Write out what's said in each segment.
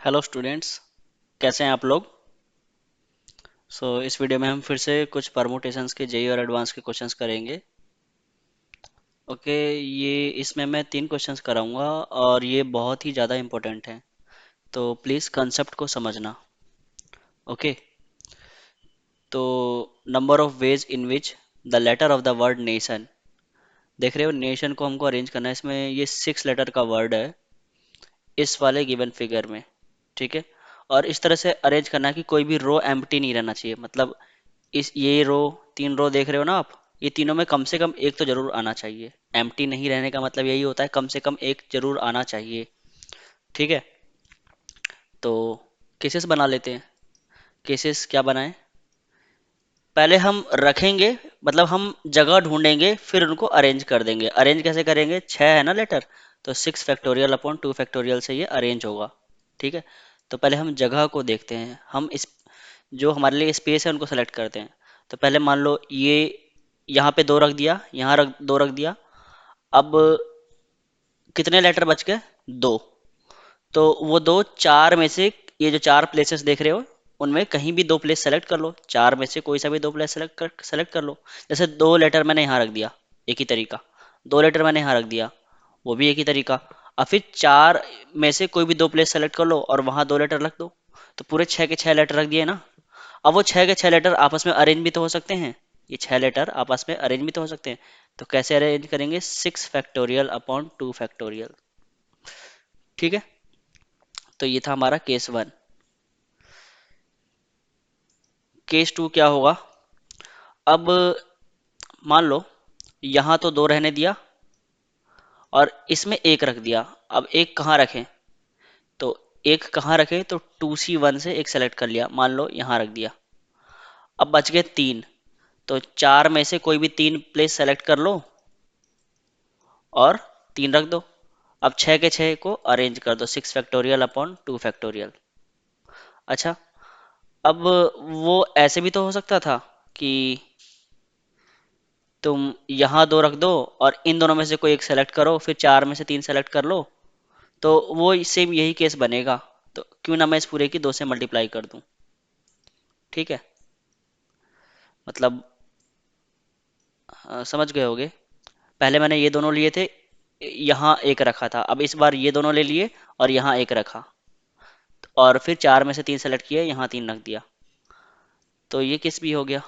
Hello students, कैसे हैं आप लोग। इस वीडियो में हम फिर से कुछ परमुटेशंस के जेई और एडवांस के क्वेश्चंस करेंगे। ओके, ये इसमें मैं 3 क्वेश्चंस कराऊंगा और ये बहुत ही ज़्यादा इम्पोर्टेंट हैं, तो प्लीज़ कंसेप्ट को समझना। ओके, तो number of ways in which the letter of the word nation, देख रहे हो नेशन को हमको अरेंज करना है, इसमें ये 6 लेटर का वर्ड है इस वाले गिवन फिगर में। ठीक है, और इस तरह से अरेंज करना है कि कोई भी रो एम्प्टी नहीं रहना चाहिए। मतलब इस ये रो 3 रो देख रहे हो ना आप, ये तीनों में कम से कम एक तो जरूर आना चाहिए। एम्प्टी नहीं रहने का मतलब यही होता है, कम से कम एक जरूर आना चाहिए। ठीक है, तो केसेस बना लेते हैं। केसेस क्या बनाएं, पहले हम रखेंगे, मतलब हम जगह ढूंढेंगे फिर उनको अरेंज कर देंगे। अरेंज कैसे करेंगे, 6 है ना लेटर, तो 6 फैक्टोरियल अपॉन 2 फैक्टोरियल से ये अरेंज होगा। ठीक है, तो पहले हम जगह को देखते हैं। हम इस जो हमारे लिए स्पेस है उनको सेलेक्ट करते हैं। तो पहले मान लो ये यहाँ पे 2 रख दिया, यहाँ 2 रख दिया। अब कितने लेटर बच गए, 2। तो वो 4 में से, ये जो 4 प्लेसेस देख रहे हो उनमें कहीं भी 2 प्लेस सेलेक्ट कर लो। 4 में से कोई सा भी 2 प्लेस सेलेक्ट कर लो। जैसे 2 लेटर मैंने यहाँ रख दिया, एक ही तरीका। 2 लेटर मैंने यहाँ रख दिया, वो भी एक ही तरीका। अब फिर 4 में से कोई भी 2 प्लेस सेलेक्ट कर लो और वहां 2 लेटर रख दो। तो पूरे 6 के 6 लेटर रख दिए ना। अब वो 6 के 6 लेटर आपस में अरेंज भी तो हो सकते हैं। ये 6 लेटर आपस में अरेंज भी तो हो सकते हैं। तो कैसे अरेंज करेंगे, 6 फैक्टोरियल अपॉन 2 फैक्टोरियल। ठीक है, तो ये था हमारा केस 1। केस 2 क्या होगा, अब मान लो यहाँ तो 2 रहने दिया और इसमें एक रख दिया। अब एक कहाँ रखें, तो एक कहाँ रखें, तो 2C1 से एक सेलेक्ट कर लिया, मान लो यहाँ रख दिया। अब बच गए 3, तो 4 में से कोई भी 3 प्लेस सेलेक्ट कर लो और 3 रख दो। अब 6 के 6 को अरेंज कर दो, 6 फैक्टोरियल अपॉन 2 फैक्टोरियल। अच्छा, अब वो ऐसे भी तो हो सकता था कि तुम यहाँ 2 रख दो और इन दोनों में से कोई एक सेलेक्ट करो, फिर 4 में से 3 सेलेक्ट कर लो। तो वो सेम यही केस बनेगा। तो क्यों ना मैं इस पूरे की 2 से मल्टीप्लाई कर दूं। ठीक है, मतलब समझ गए होगे। पहले मैंने ये दोनों लिए थे, यहाँ एक रखा था, अब इस बार ये दोनों ले लिए और यहाँ एक रखा, और फिर 4 में से 3 सेलेक्ट किए, यहाँ 3 रख दिया। तो ये केस भी हो गया।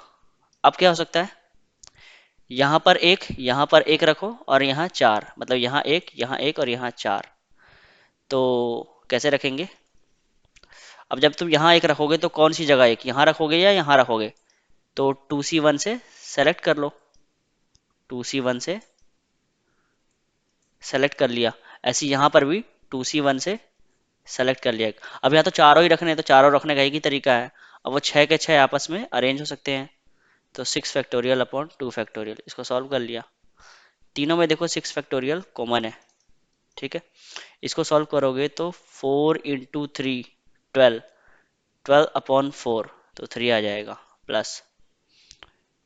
अब क्या हो सकता है, यहाँ पर एक रखो और यहाँ 4, मतलब यहाँ एक और यहाँ 4। तो कैसे रखेंगे, अब जब तुम यहाँ एक रखोगे तो कौन सी जगह एक, यहाँ रखोगे या यहाँ रखोगे। तो 2C1 से सेलेक्ट कर लो, 2C1 से सेलेक्ट कर लिया। ऐसे यहाँ पर भी 2C1 से सेलेक्ट कर लिया। अब यहाँ तो चारों ही रखने हैं, तो चारों रखने का एक ही तरीका है। अब वो 6 के 6 आपस में अरेंज हो सकते हैं। तो 6 फैक्टोरियल अपॉन 2 फैक्टोरियल, इसको सॉल्व कर लिया। तीनों में देखो 6 फैक्टोरियल कॉमन है। ठीक है, इसको सॉल्व करोगे तो 4 × 3 12, 12/4, तो 3 आ जाएगा। प्लस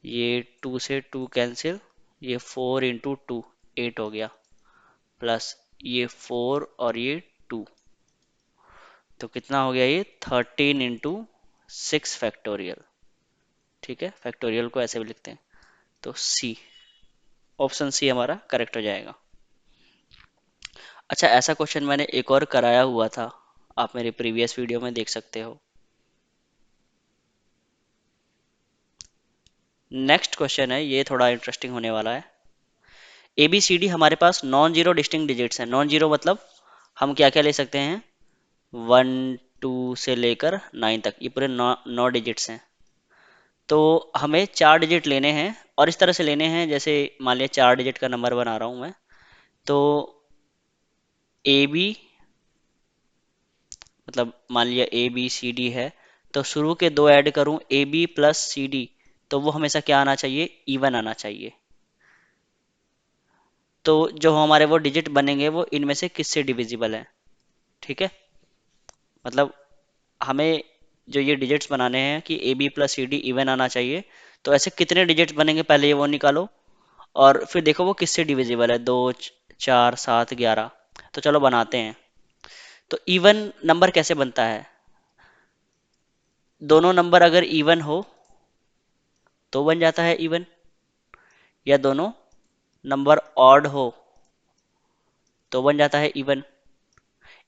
ये 2 से 2 कैंसिल, ये 4 × 2 8 हो गया। प्लस ये 4 और ये 2, तो कितना हो गया, ये 13 × 6 फैक्टोरियल। ठीक है, फैक्टोरियल को ऐसे भी लिखते हैं। तो सी, ऑप्शन सी हमारा करेक्ट हो जाएगा। अच्छा, ऐसा क्वेश्चन मैंने एक और कराया हुआ था, आप मेरे प्रीवियस वीडियो में देख सकते हो। नेक्स्ट क्वेश्चन है, ये थोड़ा इंटरेस्टिंग होने वाला है। ए बी सी डी हमारे पास नॉन जीरो डिस्टिंक्ट डिजिट्स हैं। नॉन जीरो मतलब हम क्या क्या ले सकते हैं, 1 2 से लेकर 9 तक, ये पूरे 9 डिजिट्स हैं। तो हमें 4 डिजिट लेने हैं और इस तरह से लेने हैं, जैसे मान लिया 4 डिजिट का नंबर बना रहा हूं मैं। तो ए बी, मतलब मान लिया ए बी सी डी है, तो शुरू के 2 ऐड करूं A B plus C D, तो वो हमेशा क्या आना चाहिए, इवन आना चाहिए। तो जो हमारे वो डिजिट बनेंगे वो इनमें से किससे डिविजिबल है। ठीक है, मतलब हमें जो ये डिजिट्स बनाने हैं कि A B plus C D even आना चाहिए, तो ऐसे कितने डिजिट्स बनेंगे पहले ये वो निकालो और फिर देखो वो किससे डिविजिबल है, 2 4 7 11। तो चलो बनाते हैं। तो इवन नंबर कैसे बनता है? दोनों नंबर अगर इवन हो तो बन जाता है इवन, या दोनों नंबर ऑड हो तो बन जाता है इवन।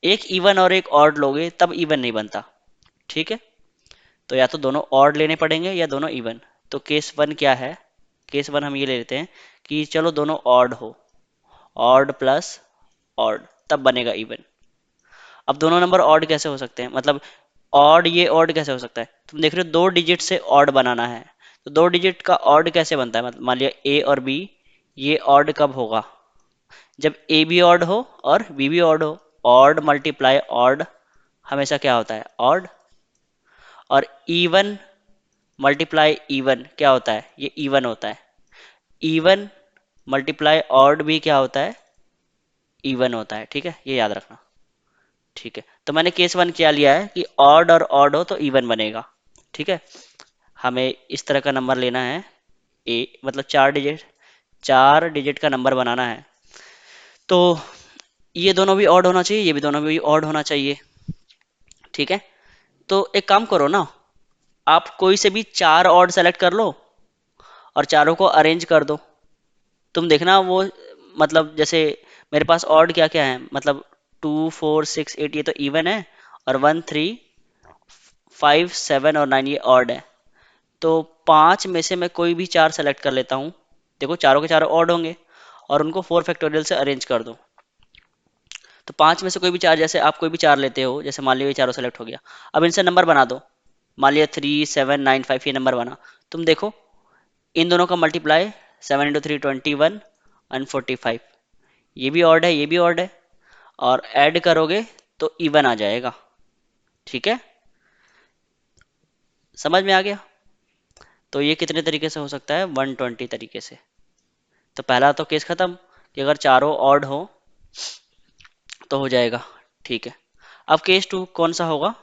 एक इवन और एक ऑड लोगे तब इवन नहीं बनता, ठीक है? तो या तो दोनों ऑड लेने पड़ेंगे या दोनों इवन। तो केस वन क्या है? केस वन हम ये ले लेते हैं कि चलो दोनों ऑड हो, ऑड प्लस ऑड, तब बनेगा इवन। अब दोनों नंबर ऑड कैसे हो सकते हैं, मतलब ऑड, ये ऑड कैसे हो सकता है? तुम देख रहे हो 2 डिजिट से ऑड बनाना है, तो 2 डिजिट का ऑड कैसे बनता है? मतलब मान लिया ए और बी, ये ऑड कब होगा? जब ए भी ऑड हो और बी भी ऑड हो। ऑड मल्टीप्लाई ऑड हमेशा क्या होता है? ऑड। और इवन मल्टीप्लाई इवन क्या होता है? ये इवन होता है। इवन मल्टीप्लाई ऑड भी क्या होता है? इवन होता है, ठीक है? ये याद रखना, ठीक है? तो मैंने केस वन क्या लिया है कि ऑड और ऑड हो तो इवन बनेगा, ठीक है? हमें इस तरह का नंबर लेना है, ए मतलब 4 डिजिट, 4 डिजिट का नंबर बनाना है। तो ये दोनों भी ऑड होना चाहिए, ये भी दोनों भी ऑड होना चाहिए, ठीक है? तो एक काम करो ना, आप कोई से भी 4 ऑड सेलेक्ट कर लो और चारों को अरेंज कर दो। तुम देखना वो, मतलब जैसे मेरे पास ऑड क्या क्या है, मतलब 2 4 6 8 ये तो इवन है, और 1 3 5 7 और 9 ये ऑड है। तो 5 में से मैं कोई भी 4 सेलेक्ट कर लेता हूँ। देखो चारों के चारों ऑड होंगे, और उनको 4 फैक्टोरियल से अरेंज कर दो। तो 5 में से कोई भी 4, जैसे आप कोई भी 4 लेते हो, जैसे मान लिया ये चारों सेलेक्ट हो गया, अब इनसे नंबर बना दो। मान लिया 3 7 9 5 ये नंबर बना। तुम देखो इन दोनों का मल्टीप्लाई, 7 × 3 21 145, ये भी ऑड है ये भी ऑड है, और ऐड करोगे तो इवन आ जाएगा, ठीक है? समझ में आ गया? तो ये कितने तरीके से हो सकता है? 120 तरीके से। तो पहला तो केस खत्म कि अगर चारों ऑड हो तो हो जाएगा, ठीक है? अब केस टू कौन सा होगा?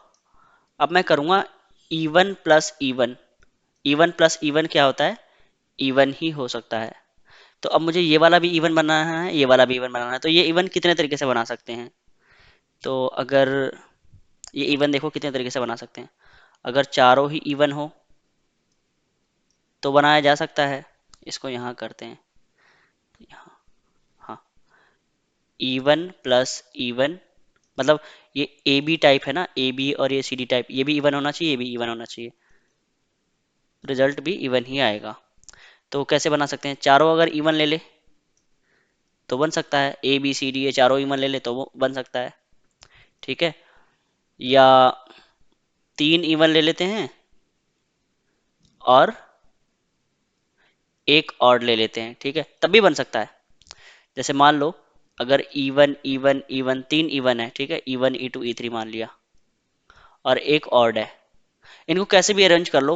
अब मैं करूंगा even plus even. Even plus even क्या होता है? इवन ही हो सकता है। तो अब मुझे ये वाला भी इवन बनाना है, ये वाला भी इवन बनाना है। तो ये इवन कितने तरीके से बना सकते हैं? तो अगर ये इवन देखो कितने तरीके से बना सकते हैं। अगर चारों ही इवन हो तो बनाया जा सकता है। इसको यहाँ करते हैं, यहाँ, हाँ, इवन प्लस इवन, मतलब ये ए बी टाइप है ना, ए बी और ये सी डी टाइप, ये भी इवन होना चाहिए, ये भी इवन होना चाहिए, रिजल्ट भी इवन ही आएगा। तो कैसे बना सकते हैं? चारों अगर इवन ले ले तो बन सकता है, ए बी सी डी ये चारों इवन ले ले तो वो बन सकता है, ठीक है? या 3 इवन ले लेते हैं और एक ऑड ले लेते हैं, ठीक है? तब भी बन सकता है। जैसे मान लो अगर इवन इवन इवन 3 इवन है, ठीक है? इवन E2 E3 मान लिया, और एक ऑड है। इनको कैसे भी अरेंज कर लो,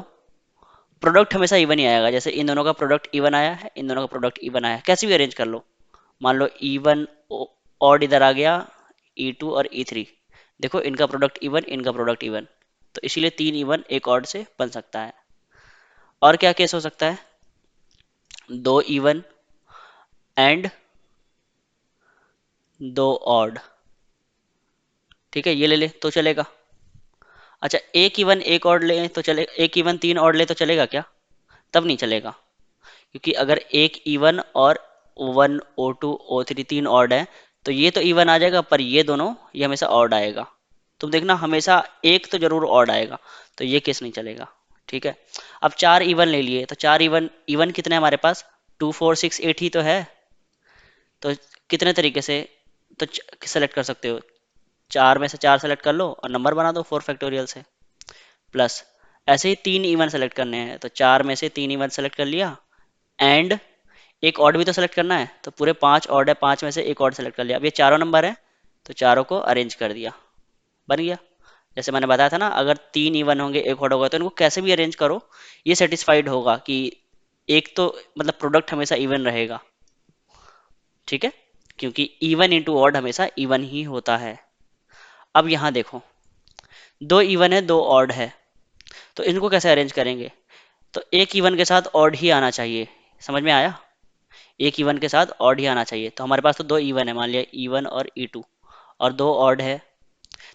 प्रोडक्ट हमेशा इवन ही आएगा। जैसे इन दोनों का प्रोडक्ट इवन आया है, इन दोनों का प्रोडक्ट इवन आया है, कैसे भी अरेंज कर लो। मान लो इवन ऑड इधर आ गया, E2 और E3, देखो इनका प्रोडक्ट इवन, इनका प्रोडक्ट इवन, तो इसीलिए 3 इवन एक ऑड से बन सकता है। और क्या केस हो सकता है? 2 इवन एंड 2 ऑड, ठीक है? ये ले ले तो चलेगा। अच्छा, एक इवन एक ऑड ले तो चले, एक इवन 3 ऑड ले तो चलेगा क्या? तब नहीं चलेगा, क्योंकि अगर एक इवन और 1 O2 O3 3 ऑड है तो ये तो इवन आ जाएगा, पर ये दोनों ये हमेशा ऑड आएगा। तुम देखना हमेशा एक तो जरूर ऑड आएगा, तो ये केस नहीं चलेगा, ठीक है? अब 4 इवन ले लिए, तो 4 इवन, इवन कितने हमारे पास? 2 4 6 8 ही तो है। तो कितने तरीके से तो सेलेक्ट कर सकते हो? 4 में से 4 सेलेक्ट कर लो और नंबर बना दो 4 फैक्टोरियल से, प्लस ऐसे ही 3 इवन सेलेक्ट करने हैं, तो 4 में से 3 इवन सेलेक्ट कर लिया, एंड एक ऑड भी तो सेलेक्ट करना है, तो पूरे 5 ऑड है, 5 में से एक ऑड सेलेक्ट कर लिया। अब ये चारों नंबर है तो चारों को अरेंज कर दिया, बन गया। जैसे मैंने बताया था ना, अगर 3 इवन होंगे एक ऑड होगा, तो इनको कैसे भी अरेंज करो ये सेटिस्फाइड होगा कि एक तो मतलब प्रोडक्ट हमेशा इवन रहेगा, ठीक है? क्योंकि इवन इंटू ऑड हमेशा इवन ही होता है। अब यहाँ देखो 2 इवन है 2 ऑड है, तो इनको कैसे अरेंज करेंगे? तो एक इवन के साथ ऑड ही आना चाहिए, समझ में आया? एक इवन के साथ ऑड ही आना चाहिए। तो हमारे पास तो 2 इवन है, मान लिया E1 और E2, और 2 ऑड है,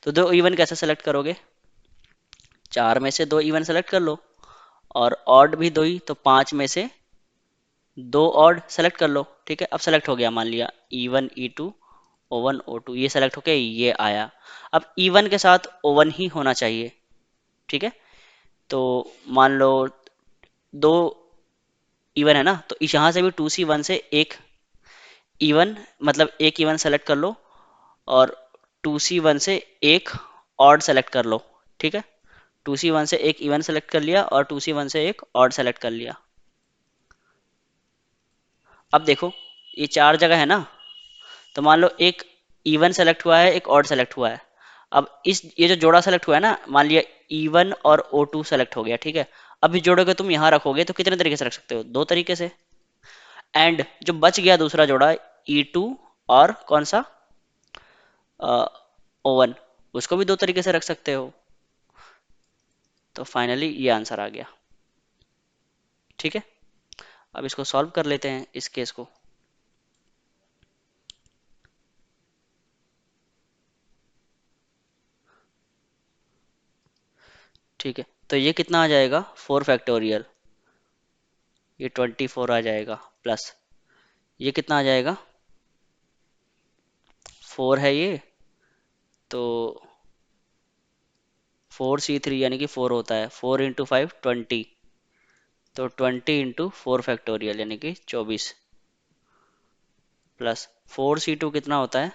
तो दो इवन कैसे सेलेक्ट करोगे? चार में से दो इवन सेलेक्ट कर लो, और ऑड भी दो ही, तो पांच में से दो ऑड सेलेक्ट कर लो। ठीक है, अब सेलेक्ट हो गया, मान लिया E1 E2 O1 O2, ये सेलेक्ट होके ये आया। अब E1 के साथ O1 ही होना चाहिए। ठीक है, तो मान लो दो इवन है ना, तो इस यहाँ से भी 2C1 से एक इवन, मतलब एक इवन सेलेक्ट कर लो, और 2C1 से एक ऑड सेलेक्ट कर लो। ठीक है, 2C1 से एक इवन सेलेक्ट कर लिया और 2C1 से एक ऑड सेलेक्ट कर लिया। अब देखो, ये चार जगह है ना, तो मान लो एक इवन सेलेक्ट हुआ है, एक ऑड सेलेक्ट हुआ है। अब इस ये जो जोड़ा सेलेक्ट हुआ है ना, मान लिया E1 और O2 सेलेक्ट हो गया। ठीक है, अभी जोड़े को तुम यहाँ रखोगे तो कितने तरीके से रख सकते हो? दो तरीके से। एंड जो बच गया दूसरा जोड़ा E2 और कौन सा, O1, उसको भी दो तरीके से रख सकते हो। तो फाइनली ये आंसर आ गया। ठीक है, अब इसको सॉल्व कर लेते हैं, इस केस को। ठीक है, तो ये कितना आ जाएगा? 4 फैक्टोरियल, ये 24 आ जाएगा, प्लस ये कितना आ जाएगा? 4 है ये, तो 4C3 यानी कि 4 होता है, 4 × 5 20, तो 20 × 4 फैक्टोरियल यानी कि 24, प्लस 4C2 कितना होता है?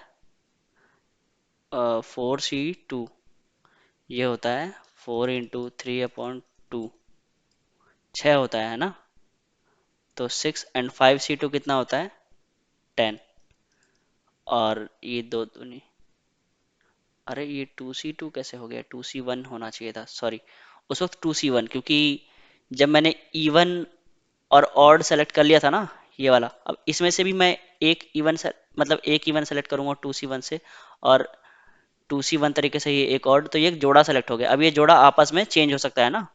4C2 ये होता है 4 × 3/2, 6 होता है ना, तो 6, एंड 5C2 कितना होता है? 10, और ये दो दूनी, अरे ये 2C2 कैसे हो गया? 2C1 होना चाहिए था, सॉरी, उस वक्त 2C1, क्योंकि जब मैंने इवन और ऑड सेलेक्ट कर लिया था ना, ये वाला, अब इसमें से भी मैं एक इवन से, मतलब एक इवन सेलेक्ट करूंगा 2C1 से, और 2C1 तरीके से ये एक ऑड, तो ये एक जोड़ा सेलेक्ट हो गया। अब ये जोड़ा आपस में चेंज हो सकता है ना,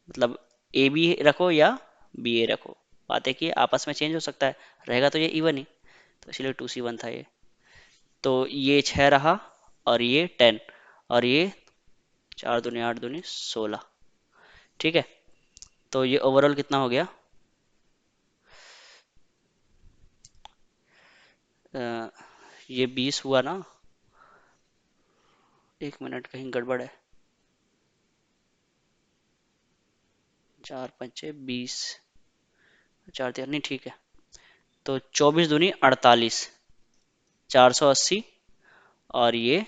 मतलब ए बी रखो या बी ए रखो, बात है कि आपस में चेंज हो सकता है, रहेगा तो ये इवन ही, तो इसलिए 2C1 था ये। तो ये 6 रहा, और ये 10, और ये 4 दूनी 8 दूनी 16। ठीक है, तो ये ओवरऑल कितना हो गया? अ, ये 20 हुआ ना, एक मिनट, कहीं गड़बड़ है। 4 × 5 = 20, 4 3 नहीं, ठीक है, तो 24 दूनी 48, 480, और ये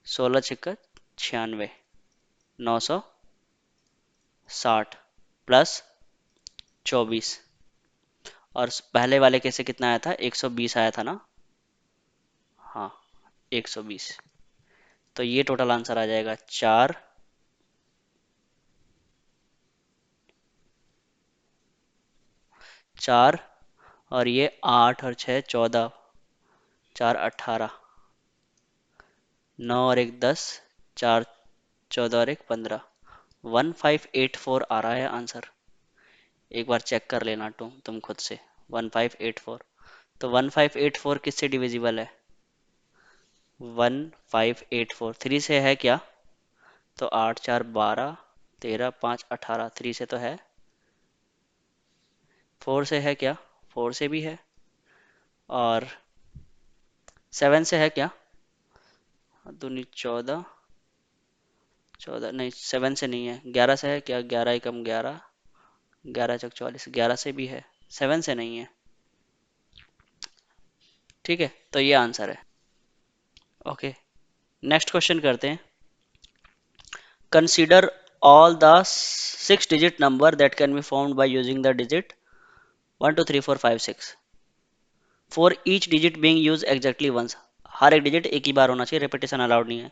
16 × 6 = 96, 960, प्लस 24, और पहले वाले कैसे कितना आया था? 120 आया था ना, हाँ, 120। तो ये टोटल आंसर आ जाएगा 4, 4, और ये 8 और 6 14, 4 18, 9 और 1 10, 4 14 और 1 15, 1584 आ रहा है आंसर। एक बार चेक कर लेना तुम खुद से। 1584, तो 1584 किससे डिविजिबल है? 1584 3 से है क्या? तो 8 4 12, 13 5 18, 3 से तो है। 4 से है क्या? 4 से भी है। और 7 से है क्या? दूनी 14, 14 नहीं, 7 से नहीं है। 11 से है क्या? 11 एकम 11, 11 × 4 = 44, 11 से भी है, 7 से नहीं है। ठीक है, तो ये आंसर है। ओके, नेक्स्ट क्वेश्चन करते हैं। Consider all the 6 digit number that can be formed by using the digit 1 2 3 4 5 6 for each digit being used exactly once। हर एक डिजिट एक ही बार होना चाहिए, रेपिटेशन अलाउड नहीं है।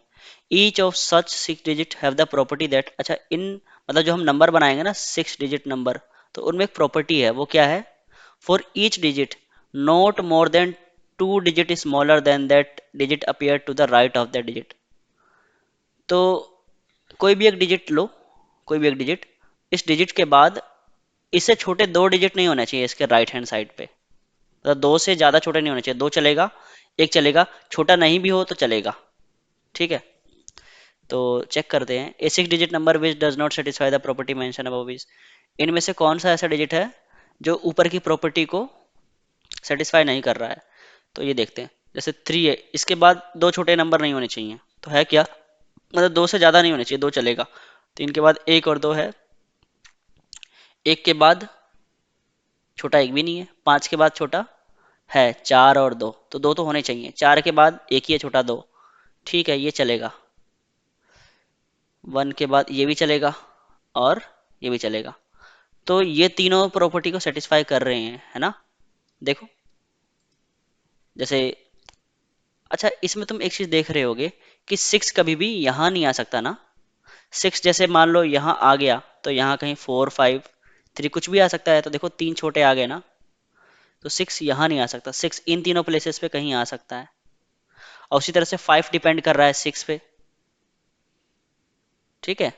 Each of such 6 digit have the property that, अच्छा इन, मतलब जो हम नंबर बनाएंगे ना 6 digit नंबर, तो उनमें एक प्रॉपर्टी है, वो क्या है? For each digit not more than 2 digit smaller than that digit appear to the right of the digit. तो कोई भी एक डिजिट लो, कोई भी एक डिजिट, इस डिजिट के बाद इससे छोटे 2 डिजिट नहीं होने चाहिए इसके राइट हैंड साइड पे, मतलब दो से ज्यादा छोटे नहीं होने चाहिए। दो चलेगा, एक चलेगा, छोटा नहीं भी हो तो चलेगा। ठीक है, तो चेक करते हैं। ए 6 digit number which does not satisfy the property mention above is, इनमें से कौन सा ऐसा डिजिट है जो ऊपर की प्रॉपर्टी को सेटिस्फाई नहीं कर रहा है। तो ये देखते हैं, जैसे 3 है, इसके बाद दो छोटे नंबर नहीं होने चाहिए, तो है क्या, मतलब दो से ज्यादा नहीं होने चाहिए, दो चलेगा। 3 के बाद एक और दो है, एक के बाद छोटा एक भी नहीं है, 5 के बाद छोटा है 4 और दो, तो दो तो होने चाहिए, 4 के बाद एक ही है छोटा, दो, ठीक है ये चलेगा। 1 के बाद ये भी चलेगा और ये भी चलेगा, तो ये तीनों प्रॉपर्टी को सेटिस्फाई कर रहे हैं, है ना। देखो, जैसे, अच्छा इसमें तुम एक चीज देख रहे होगे कि 6 कभी भी यहाँ नहीं आ सकता ना। 6 जैसे मान लो यहाँ आ गया, तो यहाँ कहीं 4 5 3 कुछ भी आ सकता है, तो देखो तीन छोटे आ गए ना, तो 6 यहाँ नहीं आ सकता, 6 इन तीनों प्लेसेस पे कहीं आ सकता है। और उसी तरह से 5 डिपेंड कर रहा है 6 पे, ठीक है।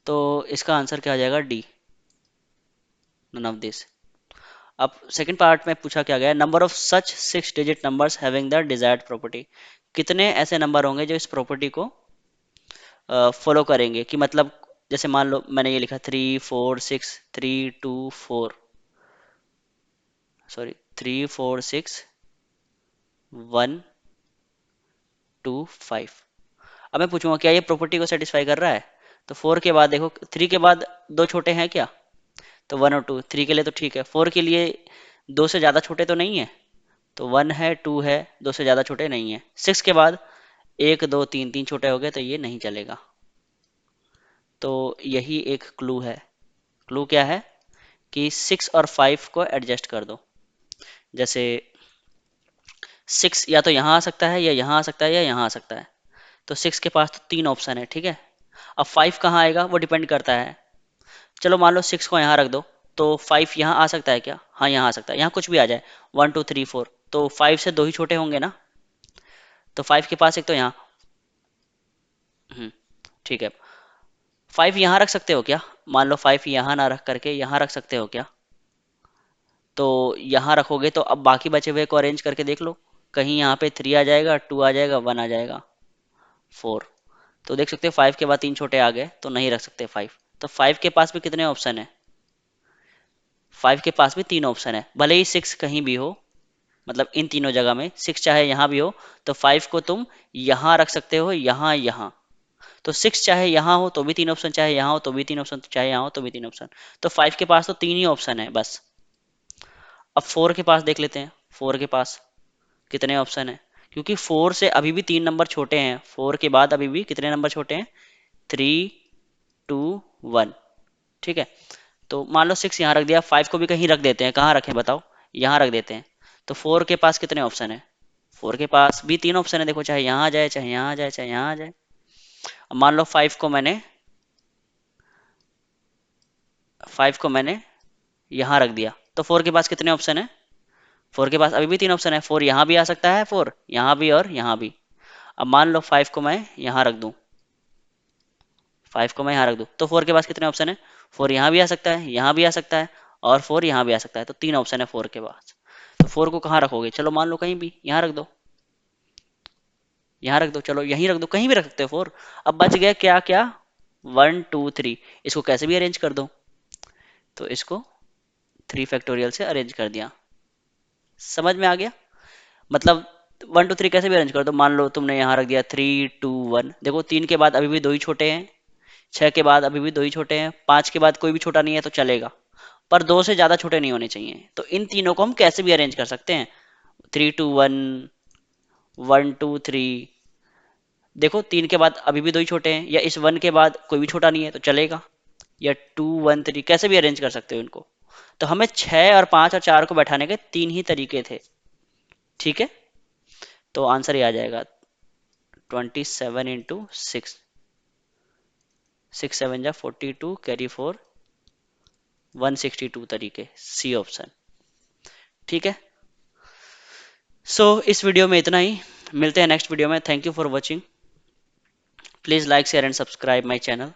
तो इसका आंसर क्या आ जाएगा, डी, नन ऑफ दिस। अब सेकंड पार्ट में पूछा क्या गया, number of such 6 digit numbers having the desired property, कितने ऐसे नंबर होंगे जो इस प्रॉपर्टी को फॉलो करेंगे, कि मतलब जैसे मान लो मैंने ये लिखा 3 4 6 3 2 4, सॉरी 3 4 6 1 2 5। अब मैं पूछूंगा क्या ये प्रॉपर्टी को सेटिस्फाई कर रहा है, तो 4 के बाद देखो, 3 के बाद दो छोटे हैं क्या, तो 1 और 2, 3 के लिए तो ठीक है, 4 के लिए दो से ज्यादा छोटे तो नहीं है, तो 1 है 2 है, दो से ज्यादा छोटे नहीं है। 6 के बाद एक दो तीन, तीन छोटे हो गए, तो ये नहीं चलेगा। तो यही एक क्लू है। क्लू क्या है कि 6 और 5 को एडजस्ट कर दो। जैसे 6 या तो यहाँ आ सकता है, या यहाँ आ सकता है, या यहाँ आ सकता है, तो 6 के पास तो तीन ऑप्शन है, ठीक है। अब 5 कहाँ आएगा वो डिपेंड करता है। चलो मान लो 6 को यहाँ रख दो, तो 5 यहाँ आ सकता है क्या, हाँ यहाँ आ सकता है, यहाँ कुछ भी आ जाए, 1 2 3 4, तो 5 से दो ही छोटे होंगे ना, तो 5 के पास एक तो यहाँ, ठीक है। 5 यहाँ रख सकते हो क्या, मान लो 5 यहाँ ना रख करके यहाँ रख सकते हो क्या, तो यहाँ रखोगे तो अब बाकी बचे हुए को अरेंज करके देख लो, कहीं यहाँ पे 3 आ जाएगा, 2 आ जाएगा, 1 आ जाएगा, 4। तो देख सकते हो 5 के बाद तीन छोटे आ गए, तो नहीं रख सकते 5। तो 5 के पास भी कितने ऑप्शन है, 5 के पास भी तीन ऑप्शन है, भले ही 6 कहीं भी हो, मतलब इन तीनों जगह में 6 चाहे यहाँ भी हो, तो 5 को तुम यहाँ रख सकते हो, यहाँ यहाँ, तो 6 चाहे यहाँ हो तो भी तीन ऑप्शन, चाहे यहाँ हो तो भी तीन ऑप्शन, चाहे यहाँ हो तो भी तीन ऑप्शन, तो 5 के पास तो तीन ही ऑप्शन है बस। अब 4 के पास देख लेते हैं, 4 के पास कितने ऑप्शन है, क्योंकि 4 से अभी भी तीन नंबर छोटे हैं, 4 के बाद अभी भी कितने नंबर छोटे हैं, 3 2 1, ठीक है। तो मान लो 6 यहाँ रख दिया, 5 को भी कहीं रख देते हैं, कहाँ रखें बताओ, यहाँ रख देते हैं, तो 4 के पास कितने ऑप्शन है, 4 के पास भी तीन ऑप्शन है, देखो चाहे यहाँ आ जाए, चाहे यहाँ आ जाए, चाहे यहाँ आ जाए। अब मान लो 5 को मैंने यहाँ रख दिया, तो 4 के पास कितने ऑप्शन है, 4 के पास अभी भी तीन ऑप्शन है, 4 यहाँ भी आ सकता है, 4 यहाँ भी और यहाँ भी। अब मान लो 5 को मैं यहाँ रख दूं, 5 को मैं यहाँ रख दूं, तो 4 के पास कितने ऑप्शन है, 4 यहाँ भी आ सकता है, यहाँ भी आ सकता है, और 4 यहाँ भी आ सकता है, तो तीन ऑप्शन है 4 के पास। तो 4 को कहाँ रखोगे, चलो मान लो कहीं भी यहाँ रख दो, यहाँ रख दो, चलो यहीं रख दो, कहीं भी रख सकते हो 4। अब बच गया क्या क्या, 1 2 3, इसको कैसे भी अरेंज कर दो, तो इसको 3 फैक्टोरियल से अरेंज कर दिया, समझ में आ गया। मतलब 1 2 3 कैसे भी अरेंज कर दो, मान लो तुमने यहाँ रख दिया 3 2 1, देखो 3 के बाद अभी भी दो ही छोटे हैं, 6 के बाद अभी भी दो ही छोटे हैं, 5 के बाद कोई भी छोटा नहीं है तो चलेगा, पर दो से ज्यादा छोटे नहीं होने चाहिए, तो इन तीनों को हम कैसे भी अरेंज कर सकते हैं, 3 2 1, 1 2 3, देखो 3 के बाद अभी भी दो ही छोटे हैं, या इस 1 के बाद कोई भी छोटा नहीं है तो चलेगा, या 2 1 3 कैसे भी अरेंज कर सकते हो इनको। तो हमें 6 और 5 और 4 को बैठाने के तीन ही तरीके थे, ठीक है। तो आंसर ये आ जाएगा 27 × 6, 6 7 जा 42, कैरी 4, 162 तरीके, सी ऑप्शन, ठीक है। इस वीडियो में इतना ही, मिलते हैं नेक्स्ट वीडियो में, thank you for watching, please like share and subscribe my channel.